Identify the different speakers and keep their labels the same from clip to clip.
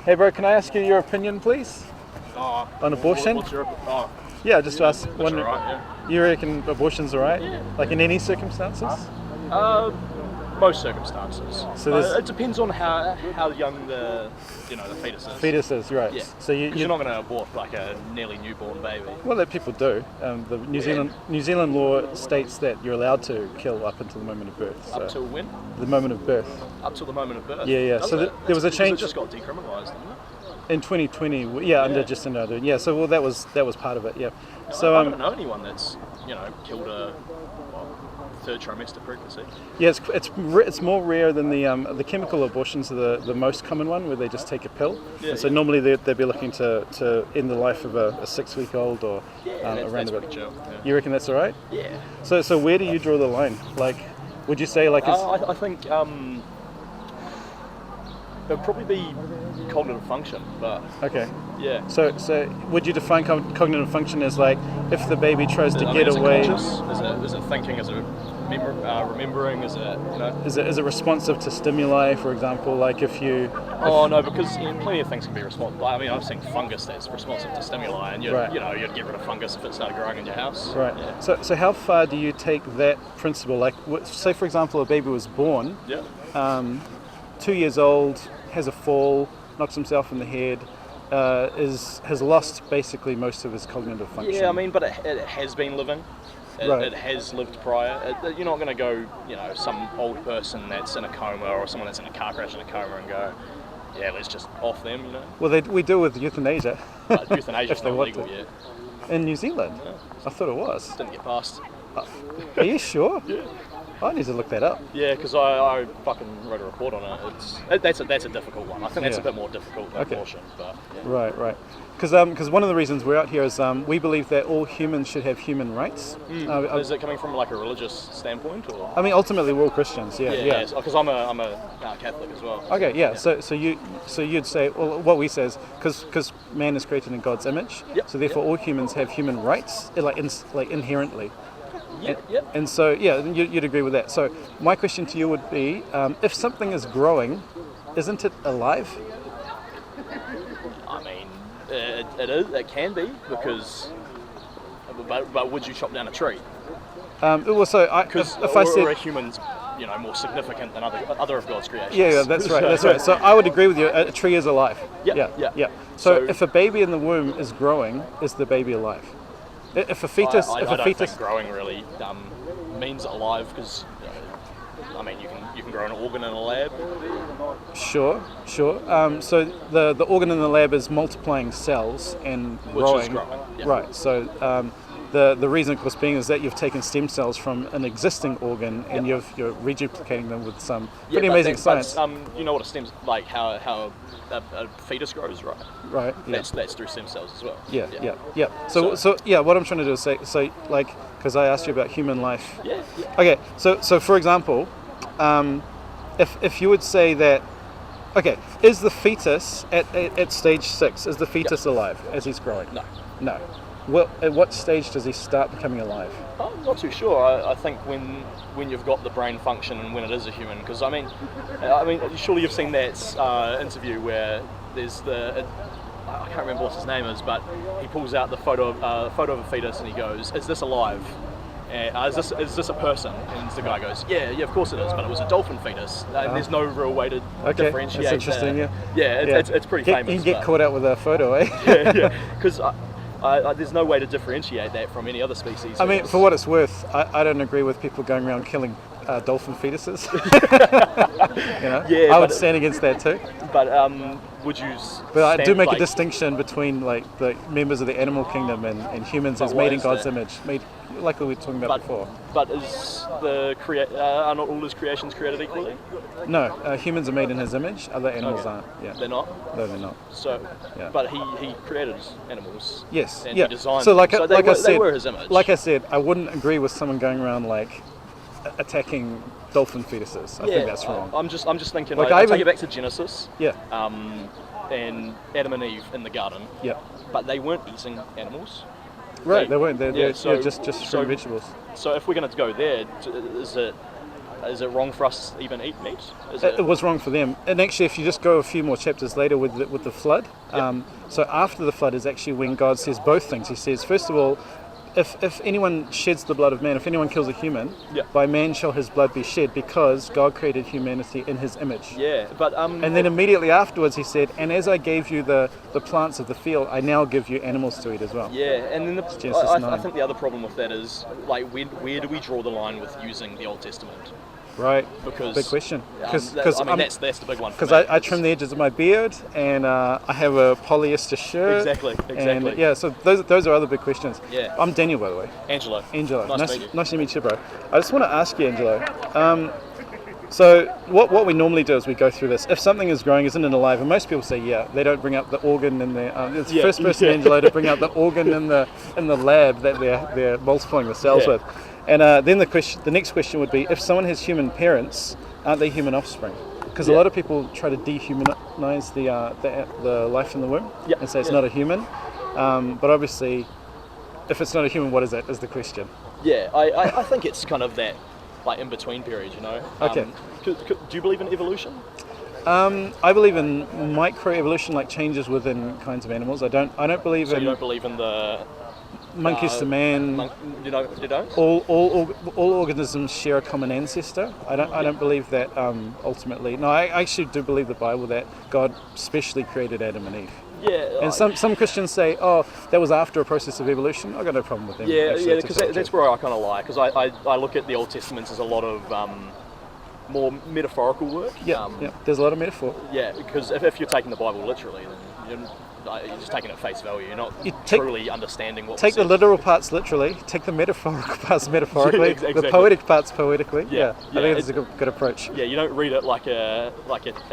Speaker 1: Hey bro, can I ask you your opinion, please? On abortion?
Speaker 2: What's your
Speaker 1: Yeah, just to ask.
Speaker 2: that's all right,
Speaker 1: You reckon abortion's alright? Like in any circumstances?
Speaker 2: most circumstances.
Speaker 1: So there's-
Speaker 2: it depends on how young the fetus is.
Speaker 1: Fetuses, right?
Speaker 2: Yeah.
Speaker 1: So
Speaker 2: You're not going to abort like a nearly newborn baby.
Speaker 1: well, that people do. The New Zealand law states that you're allowed to kill up until the moment of birth. So
Speaker 2: Up till when?
Speaker 1: the moment of birth.
Speaker 2: Up till the moment of birth.
Speaker 1: Yeah.
Speaker 2: Does
Speaker 1: So
Speaker 2: it?
Speaker 1: there was a
Speaker 2: Because
Speaker 1: change
Speaker 2: it just got decriminalised, didn't it?
Speaker 1: in 2020. Yeah, under just another. Yeah. So well, that was part of it. Yeah. So
Speaker 2: I don't know anyone that's killed a third trimester pregnancy.
Speaker 1: yeah, it's more rare than the chemical abortions are the most common one, where they just take a pill.
Speaker 2: Yeah,
Speaker 1: and so
Speaker 2: yeah.
Speaker 1: normally they'd be looking to end the life of a 6-week-old or around
Speaker 2: That's
Speaker 1: about.
Speaker 2: pretty chill. Yeah.
Speaker 1: You reckon that's all right?
Speaker 2: Yeah.
Speaker 1: So where do you draw the line? Like, would you say like it's
Speaker 2: I think it'd probably be cognitive function, but
Speaker 1: okay?
Speaker 2: yeah.
Speaker 1: So would you define cognitive function as like if the baby tries to
Speaker 2: I mean,
Speaker 1: get
Speaker 2: is it
Speaker 1: away?
Speaker 2: conscious? Is it thinking? Is it remembering? Is it
Speaker 1: Is it responsive to stimuli, for example? Like if you
Speaker 2: Oh no, because plenty of things can be responsive. I mean, I've seen fungus that's responsive to stimuli, and you'd
Speaker 1: Right.
Speaker 2: you'd get rid of fungus if it started growing in your house.
Speaker 1: right.
Speaker 2: Yeah.
Speaker 1: So how far do you take that principle? Like say for example a baby was born,
Speaker 2: Yeah.
Speaker 1: 2 years old, has a fall, knocks himself in the head, has lost basically most of his cognitive function.
Speaker 2: Yeah, I mean, but it has been living.
Speaker 1: Right.
Speaker 2: It has lived prior. You're not going to go, some old person that's in a coma or someone that's in a car crash in a coma and go, yeah, let's just off them,
Speaker 1: Well, we deal with euthanasia
Speaker 2: But euthanasia's
Speaker 1: If they
Speaker 2: not
Speaker 1: want
Speaker 2: legal
Speaker 1: to.
Speaker 2: yet.
Speaker 1: in New Zealand.
Speaker 2: Yeah.
Speaker 1: I thought it was.
Speaker 2: Didn't get passed.
Speaker 1: Are you sure?
Speaker 2: Yeah.
Speaker 1: I need to look that up.
Speaker 2: Yeah, because I fucking wrote a report on it. That's a difficult one. I think that's
Speaker 1: Yeah.
Speaker 2: a bit more difficult than
Speaker 1: Okay.
Speaker 2: abortion, but yeah.
Speaker 1: Right. Because one of the reasons we're out here is we believe that all humans should have human rights.
Speaker 2: Is it coming from like a religious standpoint, or?
Speaker 1: I mean, ultimately, we're all Christians. Yeah.
Speaker 2: Because I'm a Catholic as well.
Speaker 1: Okay. Yeah. So you'd say, well, what we say is because man is created in God's image.
Speaker 2: Yep,
Speaker 1: So therefore, all humans have human rights, like inherently.
Speaker 2: Yep.
Speaker 1: And so, yeah, you'd agree with that. So my question to you would be, if something is growing, isn't it alive?
Speaker 2: I mean, it is. It can be because. But would you chop down a tree?
Speaker 1: Well, so
Speaker 2: Because
Speaker 1: if I said,
Speaker 2: a human's, more significant than other of God's creations.
Speaker 1: yeah, that's right, that's right. So I would agree with you. A tree is alive.
Speaker 2: Yeah.
Speaker 1: So
Speaker 2: So-
Speaker 1: if a baby in the womb is growing, is the baby alive? If a fetus,
Speaker 2: I
Speaker 1: if
Speaker 2: don't
Speaker 1: a fetus,
Speaker 2: think growing really means alive because. I mean, you can grow an organ in a lab.
Speaker 1: sure. So the organ in the lab is multiplying cells and
Speaker 2: Which
Speaker 1: growing.
Speaker 2: is growing, yeah.
Speaker 1: Right. So the reason, of course, being is that you've taken stem cells from an existing organ and you're reduplicating them with some pretty amazing science.
Speaker 2: You know what a stem like how a fetus grows, right?
Speaker 1: Right. Yeah.
Speaker 2: That's through stem cells as well.
Speaker 1: Yeah. So yeah, what I'm trying to do is say like, because I asked you about human life.
Speaker 2: Yeah.
Speaker 1: Okay, so for example, if you would say that, okay, is the fetus at stage 6? Is the fetus alive as he's growing? No. Well, at what stage does he start becoming alive?
Speaker 2: I'm not too sure. I think when you've got the brain function and when it is a human, because I mean, surely you've seen that interview where there's I can't remember what his name is, but he pulls out the photo of a fetus and he goes, "Is this alive? Is this a person?" And the guy goes, "Yeah, of course it is, but it was a dolphin fetus." And there's no real way to differentiate.
Speaker 1: That's interesting.
Speaker 2: It's pretty famous.
Speaker 1: You can get caught out with a photo, eh?
Speaker 2: Yeah, because there's no way to differentiate that from any other species.
Speaker 1: I mean, for what it's worth, I don't agree with people going around killing dolphin fetuses. I would stand against that too.
Speaker 2: But would you?
Speaker 1: But I do make a distinction between like the members of the animal kingdom and humans as made in God's image, like we were talking about before.
Speaker 2: But are not all his creations created equally?
Speaker 1: No, humans are made in His image. Other animals aren't. Yeah,
Speaker 2: they're not.
Speaker 1: No, they're not.
Speaker 2: So, but he created animals.
Speaker 1: Yes.
Speaker 2: And he designed.
Speaker 1: So
Speaker 2: they were his image.
Speaker 1: Like I said, I wouldn't agree with someone going around like attacking dolphin fetuses. I think that's wrong.
Speaker 2: I'm just thinking.
Speaker 1: Like,
Speaker 2: I take it back to Genesis.
Speaker 1: Yeah.
Speaker 2: And Adam and Eve in the garden.
Speaker 1: Yeah.
Speaker 2: But they weren't eating animals.
Speaker 1: Right. They weren't. They're
Speaker 2: so
Speaker 1: just fruit and vegetables.
Speaker 2: So if we're going to go there, is it is it wrong for us to even eat meat?
Speaker 1: It was wrong for them. And actually, if you just go a few more chapters later with the flood, so after the flood is actually when God says both things. He says, first of all, if anyone sheds the blood of man, if anyone kills a human, by man shall his blood be shed, because God created humanity in his image.
Speaker 2: Yeah, but
Speaker 1: and then immediately afterwards he said, and as I gave you the plants of the field, I now give you animals to eat as well.
Speaker 2: Yeah, and then I think the other problem with that is, like, where do we draw the line with using the Old Testament?
Speaker 1: Right,
Speaker 2: because
Speaker 1: big question.
Speaker 2: Because that's the big one.
Speaker 1: Because I trim the edges of my beard, and I have a polyester shirt.
Speaker 2: Exactly.
Speaker 1: And, yeah, so those are other big questions.
Speaker 2: Yeah.
Speaker 1: I'm Daniel, by the way.
Speaker 2: Angelo.
Speaker 1: Nice to meet you, bro. I just want to ask you, Angelo. So what we normally do is we go through this. If something is growing, isn't it alive? And most people say, yeah. They don't bring up the organ in their. It's the first person, Angelo, to bring up the organ in the lab that they're multiplying the cells with. And then the next question would be, if someone has human parents, aren't they human offspring? Because a lot of people try to dehumanize the life in the womb and say it's not a human. But obviously, if it's not a human, what is it? Is the question.
Speaker 2: Yeah, I think it's kind of that, like, in between period, you know.
Speaker 1: Okay.
Speaker 2: Do you believe in evolution?
Speaker 1: I believe in microevolution, like changes within kinds of animals. I don't believe in.
Speaker 2: So you don't believe in the
Speaker 1: monkeys to man.
Speaker 2: You don't?
Speaker 1: All organisms share a common ancestor. I don't believe that ultimately. No, I actually do believe the Bible that God specially created Adam and Eve.
Speaker 2: Yeah.
Speaker 1: And some Christians say, oh, that was after a process of evolution. I've got no problem with them.
Speaker 2: Yeah, because that's where I kind of lie. Because I look at the Old Testament as a lot of more metaphorical work.
Speaker 1: Yeah, there's a lot of metaphor.
Speaker 2: Yeah, because if you're taking the Bible literally, then you're just taking it at face value. You're not truly understanding what.
Speaker 1: Take the literal parts literally. Take the metaphorical parts metaphorically.
Speaker 2: Exactly.
Speaker 1: The poetic parts poetically.
Speaker 2: Yeah.
Speaker 1: I think it's a good approach.
Speaker 2: Yeah, you don't read it like a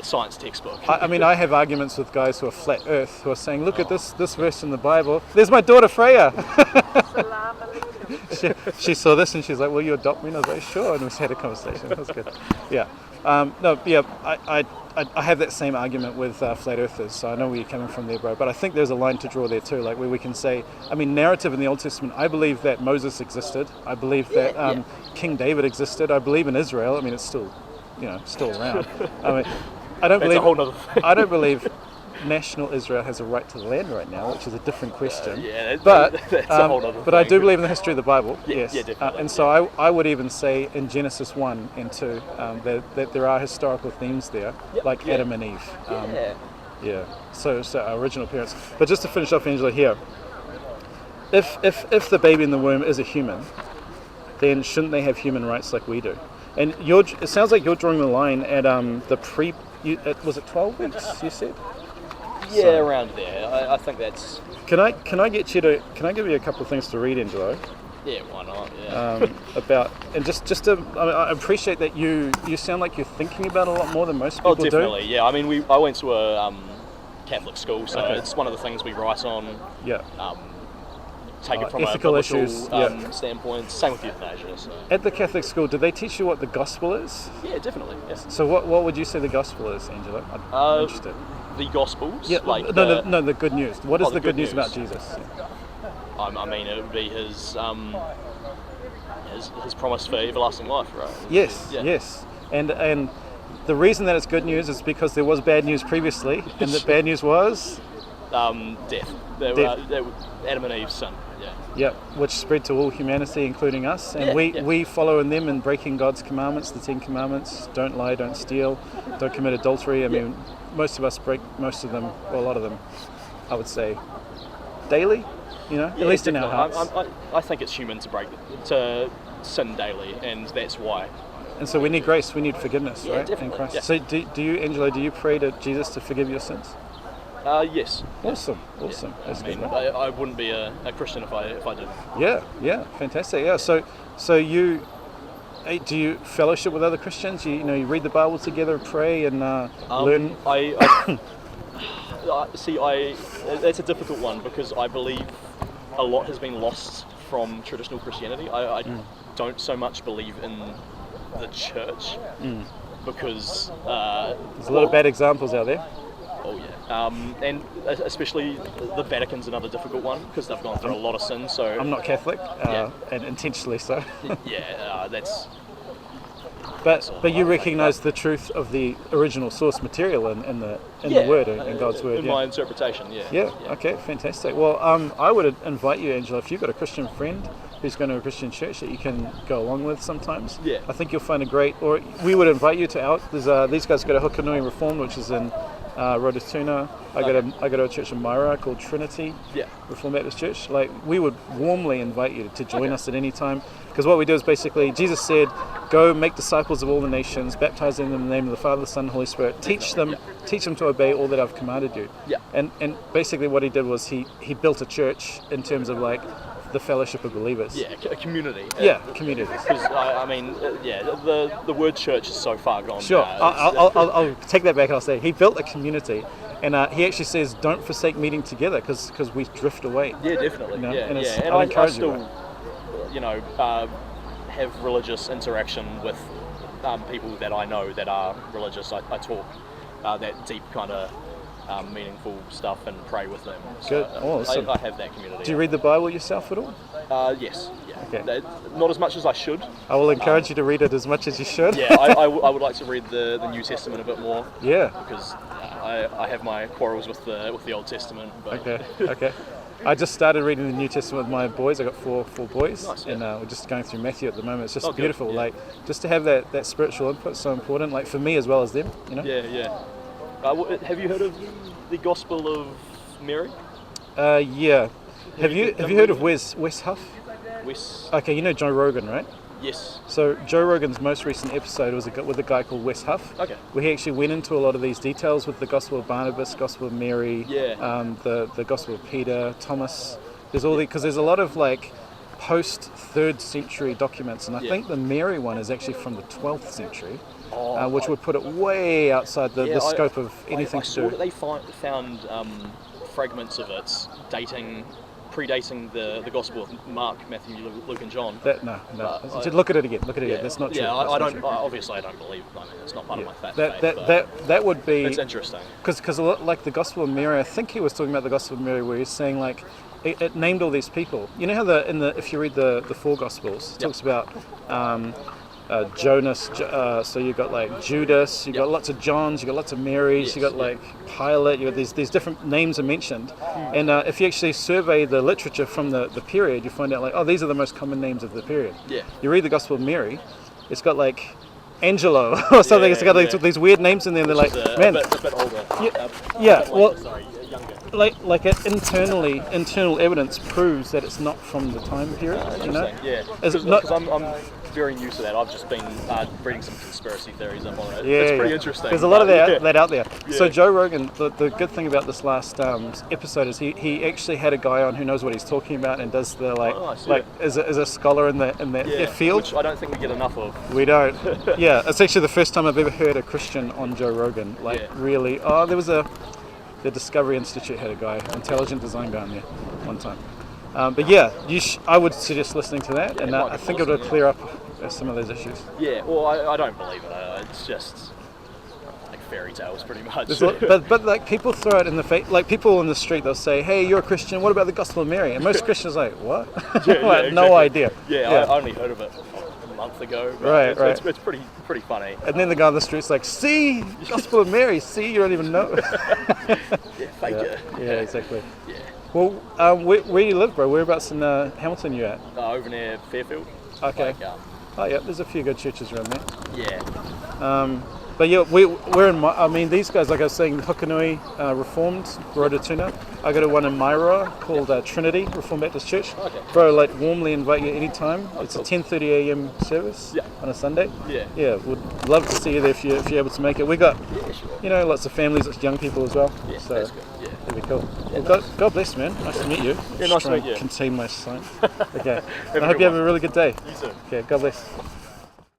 Speaker 2: science textbook.
Speaker 1: I mean, I have arguments with guys who are flat Earth who are saying, look at this verse in the Bible. There's my daughter Freya. she saw this and she's like, will you adopt me? And I was like, sure. And we had a conversation. That was good. Yeah. I have that same argument with flat earthers, so I know where you're coming from there, bro. But I think there's a line to draw there too, like where we can say, I mean, narrative in the Old Testament, I believe that Moses existed. I believe that King David existed. I believe in Israel. I mean, it's still around. I mean, I don't believe.
Speaker 2: A whole nother thing.
Speaker 1: I don't believe national Israel has a right to the land right now, which is a different question.
Speaker 2: That's a whole other thing.
Speaker 1: But I do believe in the history of the Bible. Yes.
Speaker 2: Yeah, definitely.
Speaker 1: And so I would even say in Genesis 1 and 2 that there are historical themes there, like Adam and Eve. So our original parents. But just to finish off, Angela, here, if the baby in the womb is a human, then shouldn't they have human rights like we do? And it sounds like you're drawing the line at was it 12 weeks? You said.
Speaker 2: Yeah, around there. I think that's.
Speaker 1: Can I give you a couple of things to read, Angelo?
Speaker 2: Yeah, why not? Yeah.
Speaker 1: I appreciate that you sound like you're thinking about it a lot more than most people do.
Speaker 2: Oh, definitely. Yeah, I mean, I went to a Catholic school, so it's one of the things we write on.
Speaker 1: Yeah.
Speaker 2: Take it from
Speaker 1: ethical
Speaker 2: a
Speaker 1: issues
Speaker 2: standpoint. Same with euthanasia. So.
Speaker 1: At the Catholic school, did they teach you what the gospel is?
Speaker 2: Yeah, definitely. Yes.
Speaker 1: So what would you say the gospel is, Angelo? I'm interested.
Speaker 2: The Gospels?
Speaker 1: Yeah, the good news. What is the good news about Jesus?
Speaker 2: I mean, it would be his promise for everlasting life, right?
Speaker 1: Yes. And the reason that it's good news is because there was bad news previously, and the bad news was?
Speaker 2: Death. Adam and Eve's sin.
Speaker 1: Yep, which spread to all humanity, including us, and we follow in them in breaking God's commandments, the 10 commandments. Don't lie, don't steal, don't commit adultery. I mean, most of us break most of them, or a lot of them, I would say, daily. At least in our hearts.
Speaker 2: I think it's human to sin daily, and that's why.
Speaker 1: And so we need grace, we need forgiveness, right?
Speaker 2: Definitely.
Speaker 1: In Christ.
Speaker 2: Yeah.
Speaker 1: So do you, Angelo, do you pray to Jesus to forgive your sins?
Speaker 2: Yes.
Speaker 1: Awesome. That's good.
Speaker 2: I wouldn't be a Christian if I didn't.
Speaker 1: Yeah, fantastic. Yeah, so do you fellowship with other Christians? You read the Bible together, pray, and learn.
Speaker 2: That's a difficult one because I believe a lot has been lost from traditional Christianity. I don't so much believe in the church because
Speaker 1: there's a lot of bad examples out there.
Speaker 2: Oh yeah, and especially the Vatican's another difficult one because they've gone through a lot of sins. So
Speaker 1: I'm not Catholic, and intentionally so.
Speaker 2: That's
Speaker 1: But you recognise the truth of the original source material in the Word, in God's Word.
Speaker 2: In my interpretation, yeah.
Speaker 1: Yeah. Okay. Fantastic. Well, I would invite you, Angela, if you've got a Christian friend who's going to a Christian church that you can go along with sometimes.
Speaker 2: Yeah.
Speaker 1: I think you'll find or we would invite you to there's these guys go to Hukanui Reformed, which is in Rototuna. I go to a church in Maira called Trinity Reformed Baptist Church. Like, we would warmly invite you to join us at any time, because what we do is basically, Jesus said, go make disciples of all the nations, baptizing them in the name of the Father, the Son, and Holy Spirit. Teach them to obey all that I've commanded you.
Speaker 2: Yeah.
Speaker 1: And basically what he did was he built a church in terms of like the fellowship of believers.
Speaker 2: Yeah, a community.
Speaker 1: Yeah, communities.
Speaker 2: Because the word church is so far gone.
Speaker 1: Sure, I'll take that back and I'll say he built a community, and he actually says don't forsake meeting together because we drift away.
Speaker 2: Yeah, definitely.
Speaker 1: You know?
Speaker 2: Yeah,
Speaker 1: and
Speaker 2: and I still, have religious interaction with people that I know that are religious. I talk that deep kind of meaningful stuff and pray with them. So,
Speaker 1: Good. Awesome.
Speaker 2: I have that community.
Speaker 1: Do you read the Bible yourself at all?
Speaker 2: Yes. Yeah.
Speaker 1: Okay.
Speaker 2: Not as much as I should.
Speaker 1: I will encourage you to read it as much as you should.
Speaker 2: Yeah, I would like to read the New Testament a bit more.
Speaker 1: Yeah.
Speaker 2: Because I have my quarrels with the Old Testament. But
Speaker 1: Okay. I just started reading the New Testament with my boys. I got four boys,
Speaker 2: nice, yeah.
Speaker 1: And we're just going through Matthew at the moment. It's just beautiful.
Speaker 2: Good, yeah.
Speaker 1: Like, just to have that spiritual input is so important. Like, for me as well as them. You know.
Speaker 2: Yeah. Have you heard of the Gospel of Mary?
Speaker 1: Yeah. Have you heard of Wes Huff?
Speaker 2: Wes.
Speaker 1: Okay, you know Joe Rogan, right?
Speaker 2: Yes.
Speaker 1: So Joe Rogan's most recent episode was with a guy called Wes Huff.
Speaker 2: Okay.
Speaker 1: Where he actually went into a lot of these details with the Gospel of Barnabas, Gospel of Mary, the Gospel of Peter, Thomas. There's because there's a lot of like post 3rd century documents, and I think the Mary one is actually from the 12th century, which would put it way outside the scope of anything
Speaker 2: I
Speaker 1: to
Speaker 2: saw
Speaker 1: do.
Speaker 2: that they found fragments of it predating the Gospel of Mark, Matthew, Luke, and John.
Speaker 1: No. Look at it again. That's not true.
Speaker 2: Yeah,
Speaker 1: That's
Speaker 2: I
Speaker 1: not
Speaker 2: don't.
Speaker 1: true.
Speaker 2: Obviously, I don't believe. I mean, it's not part of my faith.
Speaker 1: That would be.
Speaker 2: It's interesting.
Speaker 1: Because like the Gospel of Mary, I think he was talking about the Gospel of Mary, where he's saying like it named all these people. You know how if you read the 4 Gospels, it talks about Jonas. So you got like Judas. You got lots of Johns. You got lots of Marys. You got like Pilate. You got these different names are mentioned. And if you actually survey the literature from the period, you find out like, these are the most common names of the period.
Speaker 2: Yeah.
Speaker 1: You read the Gospel of Mary, it's got like Angelo or something. It's got these weird names in there. And they're like, man,
Speaker 2: a bit older.
Speaker 1: Younger. Internal evidence proves that it's not from the time period. You know?
Speaker 2: Yeah. Because I'm very new to that. I've just been reading some conspiracy theories up on it. It's pretty interesting.
Speaker 1: There's a lot of that out there. Yeah. So Joe Rogan, the good thing about this last episode is he actually had a guy on who knows what he's talking about and does the is a scholar in that field.
Speaker 2: Which I don't think we get enough of.
Speaker 1: We don't. Yeah, it's actually the first time I've ever heard a Christian on Joe Rogan. Really. There was the Discovery Institute had a guy, intelligent design guy on there one time. But yeah, I would suggest listening to that, and I think it would clear up some of those issues.
Speaker 2: Yeah, well, I don't believe it. It's just like fairy tales, pretty much.
Speaker 1: But like people throw it in the face. Like people on the street, they'll say, "Hey, you're a Christian. What about the Gospel of Mary?" And most Christians are like, "What?"
Speaker 2: Exactly.
Speaker 1: No idea.
Speaker 2: Yeah, I only heard of it a month ago.
Speaker 1: Right.
Speaker 2: It's pretty funny.
Speaker 1: And then the guy on the street's like, "See, Gospel of Mary. See, you don't even know."
Speaker 2: Fake it.
Speaker 1: Yeah, exactly.
Speaker 2: Yeah.
Speaker 1: Well, where do you live, bro? Whereabouts in Hamilton you at?
Speaker 2: Over near Fairfield.
Speaker 1: Okay. There's a few good churches around there.
Speaker 2: Yeah.
Speaker 1: But yeah, we're in. These guys, like I was saying, Hukanui Reformed, Rototuna. I go to one in Maira called Trinity Reformed Baptist Church. Okay. Bro, warmly invite you anytime. It's a 10:30 a.m. service on a Sunday. Yeah, would love to see you there if you're able to make it. We got, lots of families, lots of young people as well.
Speaker 2: Yeah,
Speaker 1: so
Speaker 2: that's good. Yeah.
Speaker 1: That'd be cool. Well, God bless, man. Nice to meet you.
Speaker 2: Yeah, nice to meet you.
Speaker 1: Contain my sign. Okay. I hope you have a really good day.
Speaker 2: You too.
Speaker 1: Okay, God bless.